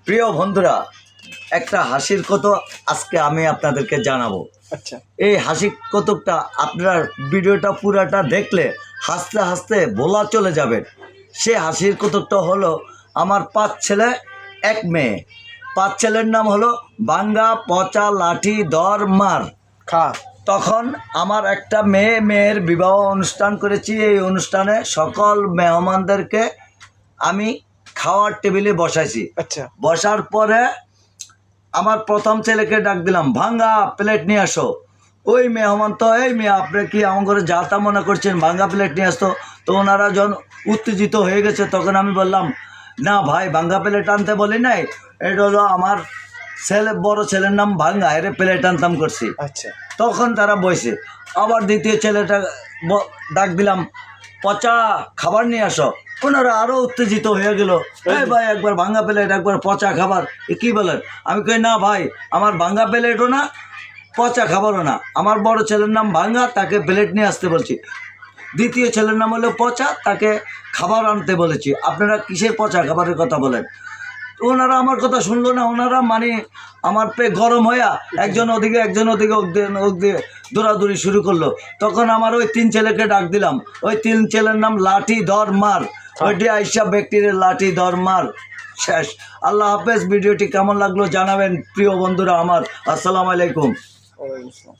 প্রিয় বন্ধুরা, একটা হাসির কত আজকে আমি আপনাদেরকে জানাবো। আচ্ছা, এই হাসির কতকটা আপনার ভিডিওটা পুরাটা দেখলে হাসতে হাসতে বলা চলে যাবেন। সে হাসির কতকটা হলো আমার 5 ছেলে 1 মেয়ে। 5 ছেলের নাম হলো বাঙ্গা, পচা, লাঠি, দর, মার। খা। তখন আমার একটা মেয়ের বিবাহ অনুষ্ঠান করেছি। এই অনুষ্ঠানে সকল মেহমানদেরকে আমি খাওয়ার টেবিলে বসাইছি। আচ্ছা, বসার পরে আমার প্রথম ছেলেকে ডাক দিলাম, ভাঙ্গা প্লেট নিয়ে আসো। ওই মেহমান তো, এই মেয়ে আপনি কি আমার ঘরে যা তা মনে করছেন, ভাঙ্গা প্লেট নিয়ে আসতো। তো ওনারা যখন উত্তেজিত হয়ে গেছে তখন আমি বললাম, না ভাই, ভাঙ্গা প্লেট আনতে বলি নাই, এটা হলো আমার বড় ছেলের নাম ভাঙ্গা, এর প্লেট আনতাম করছি। আচ্ছা, তখন তারা বসে। আবার দ্বিতীয় ছেলেটা ডাক দিলাম, পচা খাবার নিয়ে আসো। ওনারা আরও উত্তেজিত হয়ে গেল, এই ভাই একবার ভাঙ্গা প্লেট, একবার পচা খাবার, এ কী বলেন? আমি কই, না ভাই, আমার ভাঙ্গা প্লেটও না, পচা খাবারও না। আমার বড় ছেলের নাম ভাঙ্গা, তাকে প্লেট নিয়ে আসতে বলছি। দ্বিতীয় ছেলের নাম হলো পচা, তাকে খাবার আনতে বলেছি। আপনারা কিসের পচা খাবারের কথা বলেন? ওনারা আমার কথা শুনলো না। ওনারা মানে আমার গরম হইয়া একজন ওদিকে দৌড়াদৌড়ি শুরু করলো। তখন আমার ওই 3 ছেলেকে ডাক দিলাম। ওই 3 ছেলের নাম লাঠি, দর, মার। ওইটি আইসা ব্যক্তির লাঠি, দর, মার শেষ। আল্লাহ হাফেজ। ভিডিওটি কেমন লাগলো জানাবেন প্রিয় বন্ধুরা আমার। আসসালামু আলাইকুম। ওয়ালাইকুম আসসালাম।